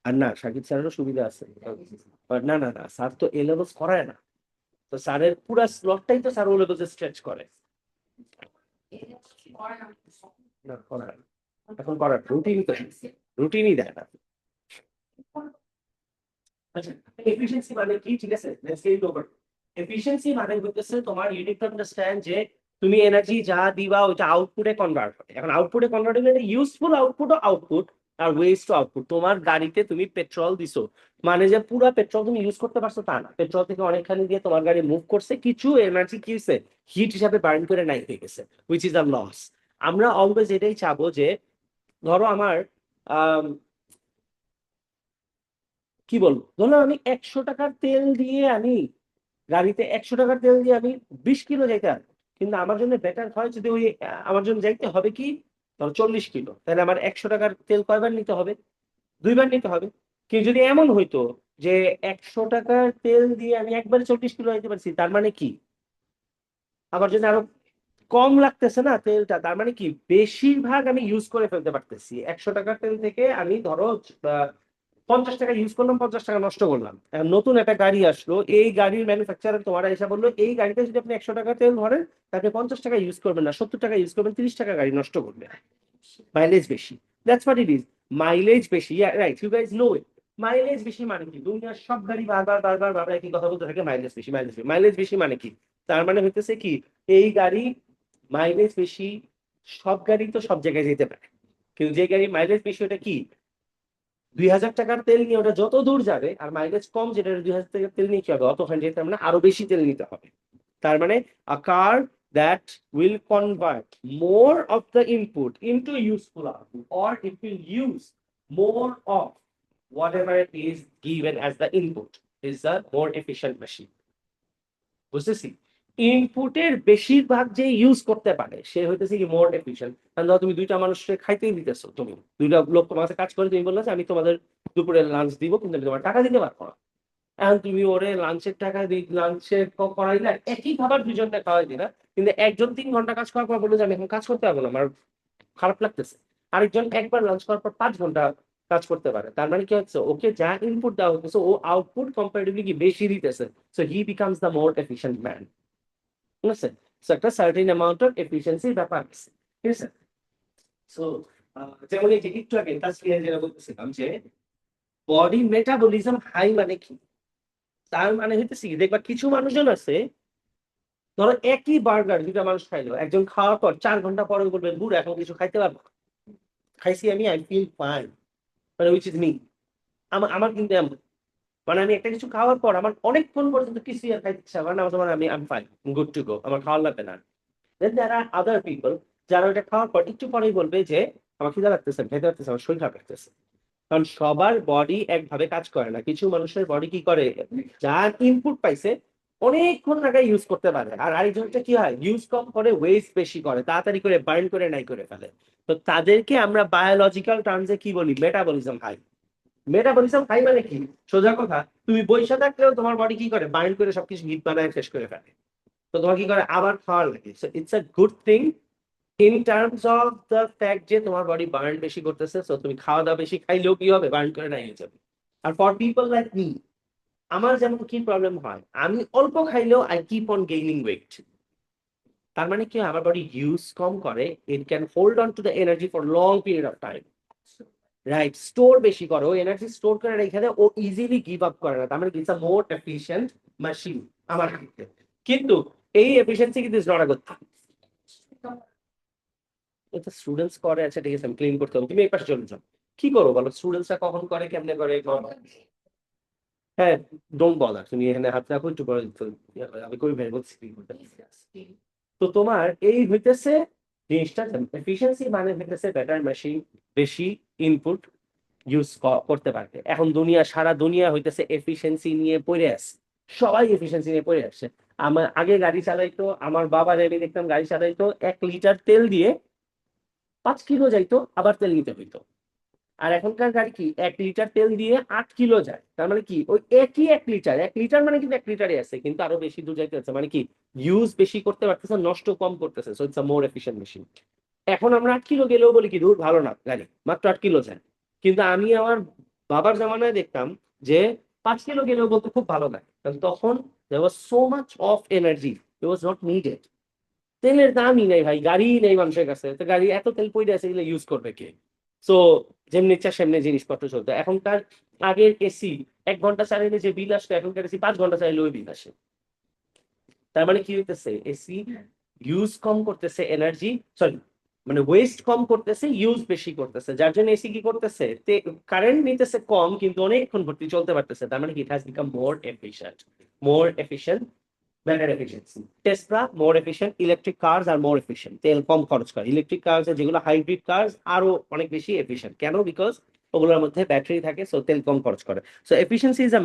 আর না, সাকিব স্যারেরও সুবিধা আছে। না না না, স্যার তো এ লেভেলস করায় না। তো স্যারের পুরো স্লটটাই তো স্যার ও লেভেলস স্ট্রেচ করে। না করায় না। এখন করার রুটিনই তো, রুটিনই দেয় না। আচ্ছা, এফিশিয়েন্সি মানে কি? ঠিক আছে, লেটস গেট ওভার। এফিশিয়েন্সি মানে হচ্ছে তোমার ইউ নিড টু আন্ডারস্ট্যান্ড যে তুমি এনার্জি যা দিবা ওটা আউটপুটে কনভার্ট হয়। এখন আউটপুটে কনভার্ট হলে ইউজফুল আউটপুট আউটপুট, আর ওয়েস্ট টু আউটপুট। তোমার গাড়িতে তুমি পেট্রোল দিছো, মানে যে পুরো পেট্রোল তুমি ইউজ করতে পারছো তা না। পেট্রোল থেকে অনেকখানি দিয়ে তোমার গাড়ি মুভ করছে, কিছু এনার্জি কি হয়েছে, হিট হিসাবে বার্ন করে নাই হয়ে গেছে, হুইচ ইজ আ লস। আমরা অলওয়েজ এটাই চাবো যে, ধরো আমার কি বলবো, ধরো আমি 100 টাকার তেল দিয়ে আমি গাড়িতে 100 টাকার তেল দিয়ে আমি 20 কিলো যাইতে পারবো। কিন্তু আমার জন্য বেটার হয় যদি ওই আমার জন্য যাইতে হবে কি, ধরো 40 কিলো, তাহলে আমার 100 টাকার তেল কয়বার নিতে হবে? 2বার নিতে হবে। কিন্তু যদি এমন হইতো যে 100 টাকার তেল দিয়ে আমি একবারে 40 কিলো যাইতে পারছি, তার মানে কি আমার জন্য আরো কম লাগতেছে না তেলটা, তার মানে কি বেশিরভাগ আমি ইউজ করে ফেলতে পারতেছি। 100 টাকার তেল থেকে আমি ধরো 50 টাকা ইউজ করলাম, 50 টাকা নষ্ট করলাম। এখন নতুন একটা গাড়ি আসলো, এই গাড়ির ম্যানুফ্যাকচারার তোমার এসে বললো এই গাড়িতে যদি আপনি 100 টাকা তেল ভরেন, তাকে 50 টাকা ইউজ করবেন না, 70 টাকা ইউজ করবেন, 30 টাকা গাড়ি নষ্ট করবে। মাইলেজ বেশি, that's what it is. Mileage বেশি, right, you guys know it. Mileage বেশি মানে কি? দুনিয়ার সব গাড়ি বারবার বারবার বারবার একই কথা বলতে থাকে, মাইলেজ বেশি মাইলেজ বেশি মাইলেজ বেশি মানে কি? তার মানে হইতেছে কি, এই গাড়ি মাইলেজ বেশি, সব গাড়ি তো সব জায়গায় যেতে পারে। কিন্তু যে গাড়ি মাইলেজ বেশি ওটা কি, 2000 টাকার তেল নিয়ে ওটা যত দূর যাবে, আর মাইলেজ কম যেটা 2000 টাকার তেল নিয়ে কি হবে, অতখানি যেতে হবে না, আরো বেশি তেল নিতে হবে। তার মানে a car that will convert more of the input into useful output, or it will use more of whatever is given as the input, is a more efficient machine. বুঝতেছি? ইনপুটের বেশিরভাগ যে ইউজ করতে পারে সে হইতেছে কি মোর এফিশিয়েন্ট। কারণ ধরো তুমি দুইটা মানুষকে খাইতেই দিতেছো, তুমি দুইটা লোক তোমার কাছে কাজ করে, তুমি বললে যে আমি তোমাদের দুপুরে লাঞ্চ দিব, কিন্তু আমি তোমার টাকা দিতে পারবো না। এখন তুমি ওরে লাঞ্চের টাকা দিই, লাঞ্চের করাইলে একই খাবার দুজনটা খাওয়াই দিলা, কিন্তু একজন 3 ঘন্টা কাজ করার পর বললো যে আমি এখন কাজ করতে পারবো না, আমার খারাপ লাগতেছে। আরেকজন একবার লাঞ্চ করার পর 5 ঘন্টা কাজ করতে পারে। তার মানে কি হচ্ছে, ওকে যা ইনপুট দেওয়া হচ্ছে ও আউটপুট কম্পারেটিভলি কি বেশি দিতেছে, so he becomes the more efficient man. ঠিক আছে? সো একটা সার্টেন অ্যামাউন্ট অফ এফিসিয়েন্সির ব্যাপার আছে। ঠিক আছে? সো যেমন এই যে একটু আগে তাসফিয়া যেটা বলতেছিলাম যে বডি মেটাবলিজম হাই মানে কি, তার মানে হইতেছি কি, দেখবা কিছু মানুষজন আছে, ধরো একই বার্গার দুটা মানুষ খাইলো, একজন খাওয়ার পর 4 ঘন্টা পরে বলবে বুড়ো এখন কিছু খাইতে পারবো না। খাইছি আমি, আই ফিল ফাইন, মানে উইচ ইজ মি। আমার আমার কিন্তু এমন, মানে আমি একটা কিছু খাওয়ার পর আমার অনেকক্ষণ পর্যন্ত কিছু আর খাইতে ইচ্ছা করে না, আমার মানে আমি ফাইন, গুড টু গো, আমার খাওয়ার লাগবে না। দেন দেয়ার আর আদার পিপল যারা ওটা খাওয়ার পর একটু পরেই বলবে যে আমার খিদা লাগতেছে, আমি খেতে পারতেছে, আমার শরীর খারাপ লাগতেছে। কারণ সবার বডি একভাবে কাজ করে না। কিছু মানুষের বডি কি করে, যার ইনপুট পাইছে অনেকক্ষণ আগে ইউজ করতে পারে, আর আরেকজনটা কি হয়, ইউজ কম করে ওয়েস্ট বেশি করে, তাড়াতাড়ি করে বার্ন করে নাই করে ফেলে। তো তাদেরকে আমরা বায়োলজিক্যাল টার্মসে কি বলি, মেটাবলিজম হাই। মেটাবলিজম হাই মানে কি, সোজা কথা, তুমি বইসা থাকলেও তোমার বডি কি করে, বার্ন করে সবকিছু হিট বানায় শেষ করে ফেলে। তো তোমার কি করে, আবার খাওয়ার লাগে। So it's a good thing in terms of the fact যে তোমার বডি বার্ন বেশি করতেছে, সো তুমি খাওয়া দাওয়া বেশি খাইলেও কি হবে, বার্ন করে নাই হয়ে যাবে। আর ফর পিপল লাইক মি, আমার যেমন কি প্রবলেম হয়, আমি অল্প খাইলেও I keep on gaining weight. তার মানে কি হয়, আমার বডি ইউজ কম করে, it can hold on to the energy for long period of time. Right, store বেশি করে, ও এনার্জি স্টোর করে রেখে দেয়, ও ইজিলি গিভ আপ করে না। তার মানে it's a more efficient machine আমার ক্ষেত্রে। কিন্তু এই এফিসিয়েন্সি কিন্তু is not a good thing. এটা স্টুডেন্টস করে, আচ্ছা ঠিক আছে, আমি ক্লিন করতে হবে, তুমি এই পাশে চলে যাও। কি করো বলো, স্টুডেন্টসরা কখন করে, কেমনে করে হ্যাঁ, ডোন্ট বদার, তুমি এখানে হাত রাখো, একটু পরে আমি কই বের বলছি clean করতে। তো তোমার এই হইতেছে জিনিসটা, এফিসিয়েন্সি মানে হইতেছে বেটার মেশিন, বেশি ইনপুট ইউজ করতে পারবে। এখন দুনিয়া, সারা দুনিয়া হইতেছে এফিসিয়েন্সি নিয়ে পড়ে আছে, সবাই এফিসিয়েন্সি নিয়ে পড়ে আসছে। আমার আগে গাড়ি চালাইতো, আমার বাবা আমি দেখতাম গাড়ি চালাইতো 1 লিটার তেল দিয়ে 5 কিলো যাইতো, আবার তেল নিতে হইতো। আর এখনকার গাড়ি কি 1 লিটার তেল দিয়ে 8 কিলো যায়। তার মানে কি, ওই একই 1 লিটার, 1 লিটার মানে কিন্তু 1 লিটারই আছে, কিন্তু আরো বেশি দূর যাইতে হচ্ছে, মানে কি ইউজ বেশি করতে পারতেছে, নষ্ট কম করতেছে, so it's a more efficient machine. এখন আমরা 8 কিলো গেলেও বলি কি দূর ভালো না গাড়ি, মাত্র 8 কিলো যায়। কিন্তু আমি আমার বাবার জামানায় দেখতাম যে 5 কিলো গেলেও বলতে খুব ভালো লাগে, কারণ তখন there was so much of energy, it was not needed. তেলের দামই নেই ভাই, গাড়ি নেই মানুষের কাছে, তো গাড়ি এত তেল পড়ে আছে, এগুলো ইউজ করবে কে? সো যেমনি ইচ্ছা সেমনি জিনিসপত্র চলতো। এখনকার, আগের এসি 1 ঘন্টা চালাইলে যে বিল আসতো, এখনকার এসি 5 ঘন্টা চালাইলে ওই বিল আসে। তার মানে কি হইতেছে, এসি ইউজ কম করতেছে এনার্জি, সরি মানে ওয়েস্ট কম করতেছে, ইউজ বেশি করতেছে, যার জন্য এসি কি করতেছে, কারেন্ট নিতেছে কম কিন্তু অনেকক্ষণ ভর্তি চলতে পারতেছে। তার মানে it has become more efficient, better efficiency. Tesla more efficient, electric cars are more efficient, তেল কম খরচ করে। ইলেকট্রিক কার্স যেগুলো হাইব্রিড কার্স আরো অনেক বেশি এফিশিয়েন্ট। কেন? বিকজ ওগুলোর মধ্যে ব্যাটারি থাকে, সো তেল কম খরচ করে। So efficiency is a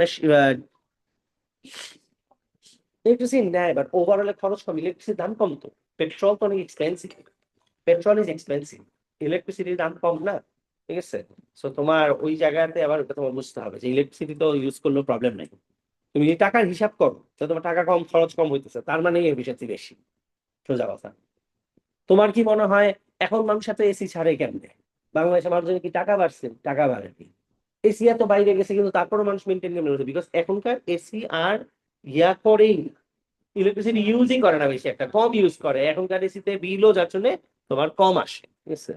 electricity নেয়, বাট ওভারঅল খরচ কম। ইলেকট্রিসিটির দাম কম তো, পেট্রোল তো অনেক এক্সপেন্সিভ, পেট্রোল ইজ এক্সপেন্সিভ, ইলেকট্রিসিটির দাম কম না, ঠিক আছে? সো তোমার ওই জায়গাতে আবার ওটা তোমার বুঝতে হবে যে ইলেকট্রিসিটি তো ইউজ করলেও প্রবলেম নাই। তুমি যদি টাকার হিসাব করো, তো তোমার টাকা কম, খরচ কম হইতেছে, তার মানে এফিসিয়েন্সি বেশি, সোজা কথা। তোমার কি মনে হয় এখন মানুষ এত এসি ছাড়ে কেমনে? বাংলাদেশের মানুষের কি টাকা বাড়ছে? টাকা বাড়েনি। এসি এত বাইরে গেছে, কিন্তু তারপরে মানুষ মেনটেন কেমন হচ্ছে? বিকজ এখনকার এসি আর ইয়া করেই, ইলেকট্রিসিটি ইউজই করে না, বেশি একটা কম ইউজ করে। এখনকার এসিতে বিলও যার জন্য তোমার কম আসে, ঠিক আছে?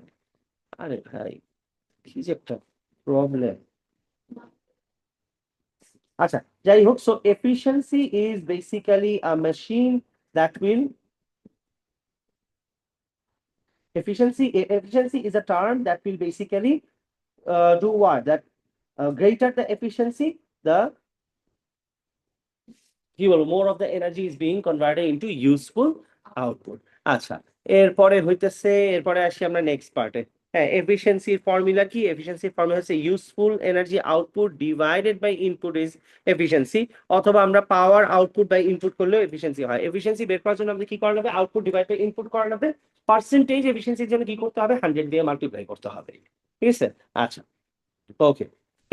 আরে ভাই, কি যে একটা প্রবলেম। আচ্ছা, যাই হোক, so efficiency is basically a machine that will efficiency is a term that will basically do what? That greater the efficiency, the কি বলবো, more of the energy is being converted into useful output. আচ্ছা, এরপরে আসি আমরা next পার্টে। হ্যাঁ, এফিসিয়েন্সির formula কি? এফিসিয়েন্সির ফর্মুলা হচ্ছে useful energy output divided by input is efficiency, অথবা আমরা পাওয়ার আউটপুট বাই ইনপুট করলেও এফিসিয়েন্সি হয়। এফিসিয়েন্সি বের করার জন্য আমাদের কি করা হবে? আউটপুট ডিভাইড বাই ইনপুট করা হবে। পার্সেন্টেজ এফিসিয়েন্সির জন্য কি করতে হবে? 100 দিয়ে মাল্টিপ্লাই করতে হবে, ঠিক আছে? আচ্ছা, ওকে,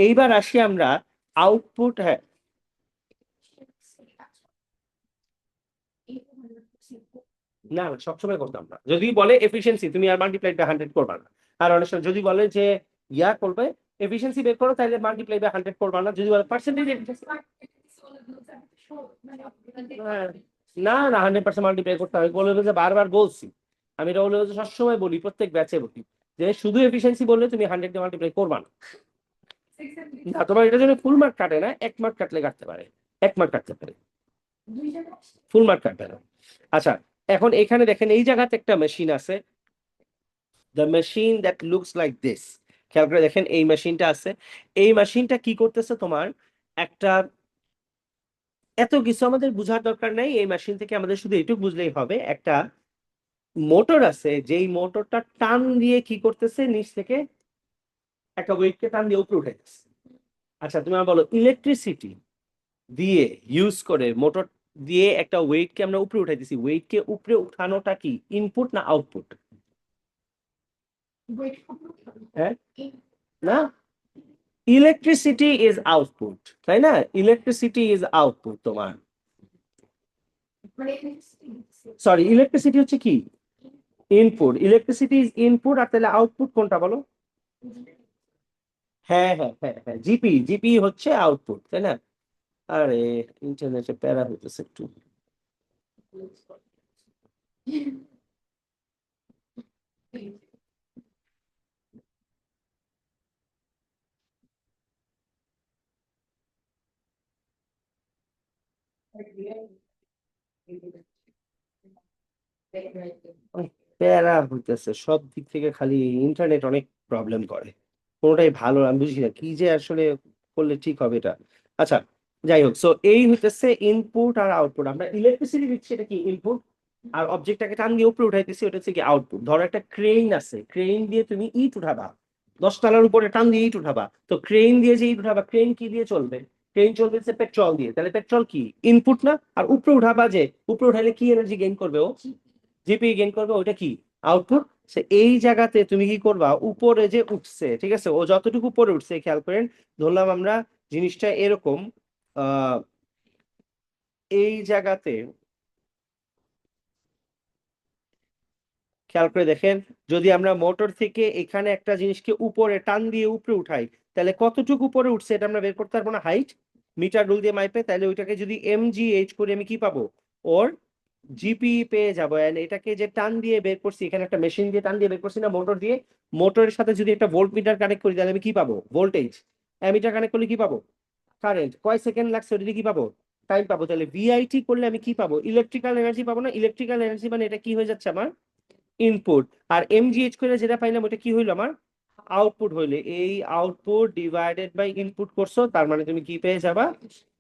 এইবার আসি আমরা আউটপুট। হ্যাঁ, না না, সবসময় করতাম না। যদি বলে এফিসিয়েন্সি, তুমি আর মাল্টিপ্লাই বাই 100 করবা না। আর অনেক সময় যদি বলে যে ইয়া করবে, এফিসিয়েন্সি বের করো, তাহলে মাল্টিপ্লাই বাই 100 করবা না। যদি বলে পার্সেন্টেজ, না না, 100% মাল্টিপ্লাই করতে হবে। বলে যে বারবার বলছি, আমি এটা বলে সবসময় বলি, প্রত্যেক ব্যাচে বলি যে শুধু এফিসিয়েন্সি বললে তুমি 100 দিয়ে মাল্টিপ্লাই করবা না। না, তোমার এটা জন্য ফুল মার্ক কাটে না, 1 মার্ক কাটলে কাটতে পারে, 1 মার্ক কাটতে পারে, ফুল মার্ক কাটবে না। আচ্ছা, এখন এখানে দেখেন এই জায়গাতে একটা মেশিন আছে, the machine that looks like this. খেয়াল করে দেখেন, এই মেশিনটা আছে। এই মেশিনটা কি করতেছে? তোমার একটা, এত কিছু আমাদের বোঝার দরকার নাই। এই মেশিন থেকে আমাদের শুধু এটুকু বুঝলেই হবে, একটা মোটর আছে, যেই মোটরটা টান দিয়ে কি করতেছে, নিচ থেকে একটা ওয়েটকে টান দিয়ে উপরে উঠাইতেছে। আচ্ছা, তুমি আমার বলো, ইলেকট্রিসিটি দিয়ে ইউজ করে মোটর দিয়ে একটা ওয়েটকে আমরা উপরে উঠাইতেছি, ওয়েটকে উপরে উঠানোটা কি ইনপুট না আউটপুট? হ্যাঁ, না, ইলেকট্রিসিটি ইজ আউটপুট, তাই না? ইলেকট্রিসিটি ইজ আউটপুট তোমার, সরি, ইলেকট্রিসিটি হচ্ছে কি ইনপুট, ইলেকট্রিসিটি ইজ ইনপুট। আর তাহলে আউটপুট কোনটা বলো? হ্যাঁ হ্যাঁ হ্যাঁ হ্যাঁ, জিপি হচ্ছে আউটপুট, তাই না? আরে, ইন্টারনেটে প্যারা হইতেছে একটু। অনেক প্যারা হইতেছে সব দিক থেকে, খালি ইন্টারনেট অনেক প্রবলেম করে, কোনোটাই ভালো না। আমি বুঝি না কি যে আসলে করলে ঠিক হবে এটা। আচ্ছা, যাই হোক, সো এই হইতেছে ইনপুট আর আউটপুট। আমরা ইলেকট্রিসিটি দিচ্ছি, এটা কি ইনপুট, আর অবজেক্টটাকে টান দিয়ে উপরে উঠাইতেছি, ওটা হচ্ছে কি আউটপুট। ধরো একটা ক্রেন আছে, ক্রেন দিয়ে তুমি ইট উঠাবা, 10 তলার উপরে টান দিয়ে ইট উঠাবা, তো ক্রেন দিয়ে যে ইট উঠাবা, ক্রেন কি দিয়ে চলবে? ট্রেন চলতেছে পেট্রোল দিয়ে, তাহলে পেট্রোল কি ইনপুট না? আর উপরে উঠাবা, যে উপরে উঠাইলে কি এনার্জি গেইন করবে ও? জিপি গেইন করবে, ওইটা কি আউটপুট। সে এই জায়গাতে তুমি কি করবা, উপরে যে উঠছে, ঠিক আছে, ও যতটুকু উপরে উঠছে, খেয়াল করেন, ধরলাম আমরা জিনিসটা এরকম, আহ এই জায়গাতে খেয়াল করে দেখেন, যদি আমরা মোটর থেকে এখানে একটা জিনিসকে উপরে টান দিয়ে উপরে উঠাই, তাহলে কতটুকু উপরে উঠছে এটা আমরা বের করতে পারবো না, হাইট মিটার রুল দিয়ে মাইপে, তাহলে ওইটাকে যদি mgh করে আমি কি পাবো, ওর জিপি পেয়ে যাবো। এন্ড এটাকে যে টান দিয়ে বের করছি, এখানে একটা মেশিন দিয়ে টান দিয়ে বের করছি না, মোটর দিয়ে, মোটরের সাথে যদি একটা ভোল্ট মিটার কানেক্ট করি তাহলে আমি কি পাবো, ভোল্টেজ। অ্যামিটার কানেক্ট করলে কি পাবো, কারেন্ট। কয় সেকেন্ড লাগছে ওটা দিয়ে কি পাবো, টাইম পাবো। তাহলে ভিআইটি করলে আমি কি পাবো, ইলেকট্রিক্যাল এনার্জি পাবো না, ইলেকট্রিক্যাল এনার্জি মানে এটা কি হয়ে যাচ্ছে আমার ইনপুট। আর এমজিএইচ করে যেটা পাইলাম ওটা কি হইলো আমার আউটপুট হইলে, এই আউটপুট ডিভাইডেড বাই ইনপুট করছো, তার মানে তুমি কি পেয়ে যাবা,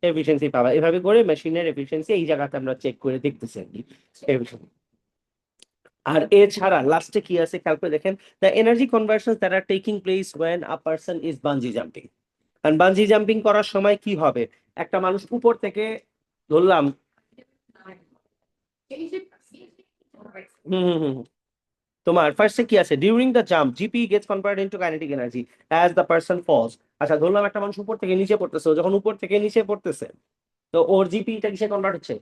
এফিসিয়েন্সি পাবা। এভাবে করে মেশিনের এফিসিয়েন্সি এই জায়গাতে আমরা চেক করে দেখতেছি আর কি efficiency। আর এছাড়া লাস্টে কি আছে খেয়াল করে দেখেন, the energy conversion that are taking place when a person is bungee jumping. কারণ বানজি জাম্পিং করার সময় কি হবে, একটা মানুষ উপর থেকে ধরলাম, হুম হুম হুম, তোমার ফার্স্টে কি আছে, during the jump GP gets converted into kinetic energy as the person falls. আচ্ছা ধরলাম একটা মানুষ উপর থেকে নিচে পড়তেছে, ও যখন উপর থেকে নিচে পড়তেছে তো ওর জিপিটা কিসে কনভার্ট হচ্ছে,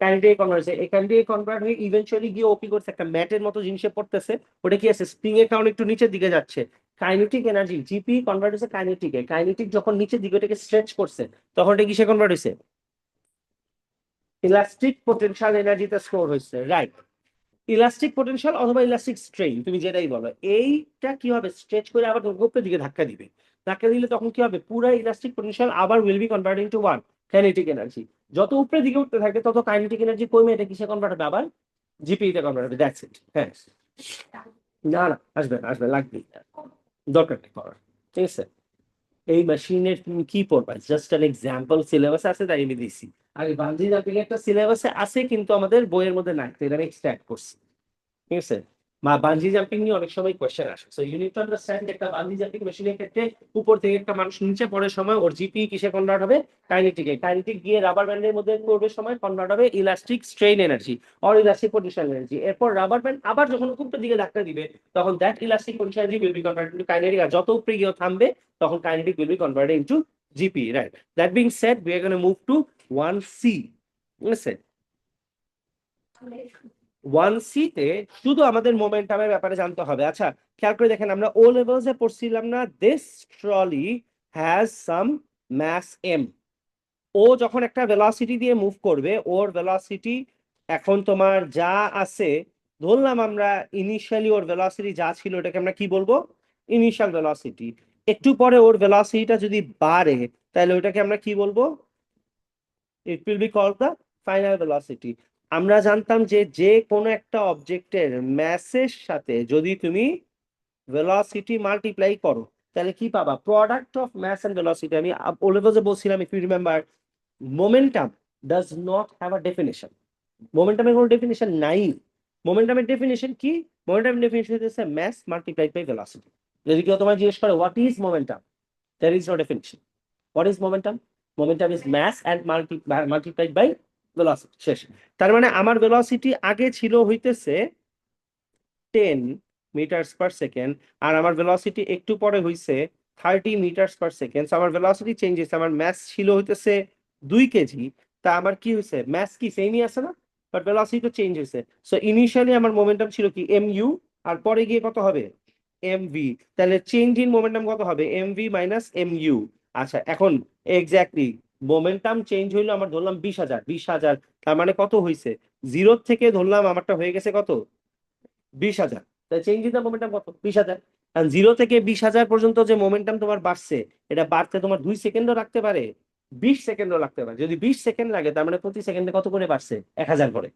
কাইনেটিক কনভার্ট হচ্ছে। এই কাইনেটিক কনভার্ট হয়ে ইভেনচুয়ালি গিয়ে ও কি করছে, একটা ম্যাটের মতো জিনিসে পড়তেছে, ওটা কি আছে, স্প্রিং এর কারণে একটু নিচের দিকে যাচ্ছে। কাইনেটিক এনার্জি জিপি কনভার্ট হচ্ছে কাইনেটিকে, কাইনেটিক যখন নিচের দিকে ওটাকে স্ট্রেচ করছে তখন এটা কিসে কনভার্ট হয়েছে, ইলাস্টিক পোটেনশিয়াল এনার্জিতে স্টোর হয়েছে, রাইট। ইলাস্টিক পোটেনশিয়াল অথবা ইলাস্টিক স্ট্রেইন তুমি যেটাই বলো, এইটা কি হবে, স্ট্রেচ করে আবার উপরের দিকে ধাক্কা দিবে, ধাক্কা দিলে তখন কি হবে, পুরো ইলাস্টিক পোটেনশিয়াল আবার will be converting to one kinetic energy. যত উপরের দিকে উঠতে থাকে তত কাইনেটিক এনার্জি কমে এটা কিসে কনভার্ট হবে, আবার জিপি তে কনভার্ট হবে, দ্যাটস ইট। হ্যাঁ, না না আসবে না, আসবে লাগবে, দরকার নেই করার, ঠিক আছে। এই মেশিনের তুমি কি পড়বা, জাস্ট অ্যান এক্সাম্পল, সিলেবাসে আছে তাই আমি দিছি। আর বাঞ্জি জাম্পিং একটা সিলেবাসে আছে কিন্তু আমাদের বইয়ের মধ্যে নাই, তো এটা আমি এক্সট্রা করছি, ঠিক আছে। বানজি জাম্পিং নিয়ে অনেক সময় কোয়েশ্চেন আসে, so you need to understand একটা বানজি জাম্পিং মেশিনের ক্ষেত্রে উপর থেকে একটা মানুষ নিচে পড়ার সময় ওর জিপি কিসে কনভার্ট হবে, কাইনেটিকে, কাইনেটিক গিয়ে রাবার ব্যান্ডের মধ্যে পড়বে সময় কনভার্ট হবে elastic strain energy or elastic potential energy. এরপর রাবার ব্যান্ড আবার যখন উপরের দিকে ধাক্কা দিবে তখন that elastic potential energy will be converted into kinetic, আর যত উপরে গিয়ে থামবে তখন kinetic will be converted into GP, right. That being said we are gonna move to 1C, ঠিক আছে। 1C তে শুধু আমাদের মোমেন্টামের ব্যাপারে জানতে হবে। আচ্ছা খেয়াল করে দেখেন, আমরা ও লেভেলসে পড়ছিলাম না, this trolley has some mass m. ও যখন একটা ভেলোসিটি দিয়ে মুভ করবে, ওর ভেলোসিটি এখন তোমার যা আছে, ধরলাম আমরা ইনিশিয়ালি ওর ভেলোসিটি যা ছিল ওটাকে আমরা কি বলবো, ইনিশিয়াল ভেলোসিটি। একটু পরে ওর ভেলোসিটিটা যদি বাড়ে তাহলে ওটাকে আমরা কি বলবো, it will be called the final velocity. আমরা জানতাম যে যে কোনো একটা অবজেক্টের ম্যাসের সাথে যদি তুমি ভেলোসিটি মাল্টিপ্লাই করো তাহলে কি পাবা, product of mass and velocity. আমি ও লেভেলে বলছিলাম, if you remember, momentum does not have a definition. মোমেন্টামের কোনো ডেফিনেশন নাই। মোমেন্টামের ডেফিনেশন কি, মোমেন্টামের ডেফিনেশন হচ্ছে ম্যাস মাল্টিপ্লাইড বাই ভেলোসিটি। যদি কেউ তোমায় জিজ্ঞেস করে what is momentum, there is no definition. What is momentum? Momentum is mass and multiplied by velocity, শেষ। তার মানে আমার ভেলোসিটি আগে ছিল হইতেছে 10 মিটারস পার সেকেন্ড, আর আমার ভেলোসিটি একটু পরে হইছে 30 মিটারস পার সেকেন্ড। আমার ভেলোসিটি চেঞ্জ হয়েছে, আমার ম্যাস ছিল হইতেছে 2 কেজি, তা আমার কি হয়েছে, ম্যাস কি সেমই আছে না, বাট ভেলোসিটি তো চেঞ্জ হয়েছে। সো ইনিশিয়ালি আমার মোমেন্টাম ছিল কি mu, আর পরে গিয়ে কত হবে mv, তাহলে চেঞ্জ ইন মোমেন্টাম কত হবে, mv মাইনাস mu। আচ্ছা এখন এক্স্যাক্টলি মোমেন্টাম চেঞ্জ হইলো আমার, ধরলাম 20,000, 20,000, তার মানে কত হয়েছে, জিরো থেকে ধরলাম আমারটা হয়ে গেছে কত, 20,000। তাহলে চেঞ্জ ইন দ্য মোমেন্টাম কত, 20,000। কারণ 0 থেকে 20,000 পর্যন্ত যে মোমেন্টাম তোমার বাড়ছে, এটা বাড়তে তোমার 2 সেকেন্ডও লাগতে পারে, 20 সেকেন্ডও লাগতে পারে। যদি 20 সেকেন্ড লাগে তার মানে প্রতি সেকেন্ডে কত করে বাড়ছে, 1,000 করে।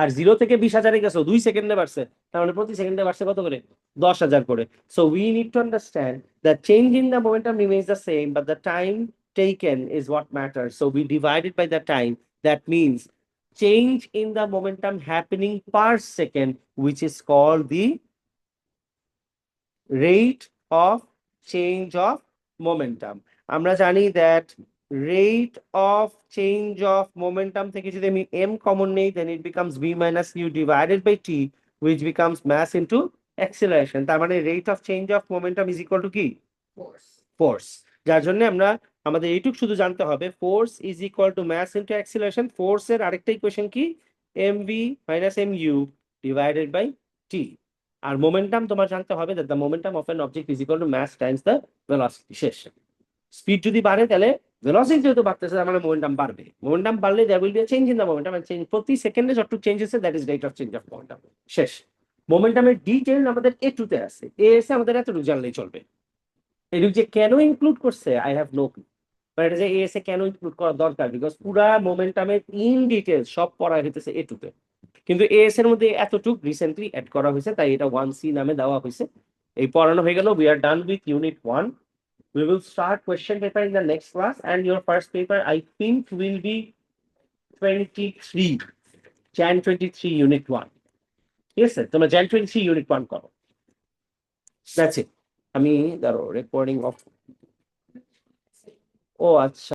আর 0 থেকে 20,000-এ গেছো 2 সেকেন্ডে বাড়ছে, তার মানে প্রতি সেকেন্ডে বাড়ছে কত করে, 10,000 করে। So we need to understand the change in the momentum remains the same, but the time taken is what matters. So we divide it by the time. That means change in the momentum happening per second, which is called the rate of change of momentum. আমরা জানি that rate of change of momentum থেকে যদি আমি m common নেই, then it becomes v minus u divided by t, which becomes mass into acceleration। তার মানে rate of change of momentum is equal to কি, force। যার জন্য আমরা আমাদের এইটুকু শুধু জানতে হবে, force is equal to mass into acceleration. ফোর্সের আরেকটা ইকুয়েশন কি, mv minus mu divided by t। আর মোমেন্টাম তোমার জানতে হবে that the momentum of an object is equal to mass times the velocity শেষ। স্পিড যদি বাড়ে তাহলে ভেলোসিটি যেহেতু বাড়তেছে তার মানে মোমেন্টাম বাড়বে, মোমেন্টাম বাড়লে there will be a change in the momentum and change প্রতি সেকেন্ডে যতটুকু চেঞ্জ হচ্ছে that is rate of change of momentum শেষ। মোমেন্টামের ডিটেইল আমাদের এ টু তে আছে, এ এসে আমাদের এতটুকু জানলেই চলবে। এটুকু যে কেন ইনক্লুড করছে I have no clue, but এটা যে এ এসে কেন ইনক্লুড করা দরকার বিকজ পুরা মোমেন্টামের ইন ডিটেইল সব পড়া হইতেছে এ টু তে, কিন্তু এএস এর মধ্যে এতটুকু রিসেন্টলি অ্যাড করা হয়েছে তাই এটা 1C নামে দেওয়া হয়েছে। এই পড়ানো হয়ে গেল, we are done with unit 1। We will start question paper in the next class and your first paper I think will be 23 Jan 23 unit 1। ঠিক আছে, তোমরা Jan 23 unit 1 করো। That's it। আমি ধরো রেকর্ডিং অফ, ও আচ্ছা।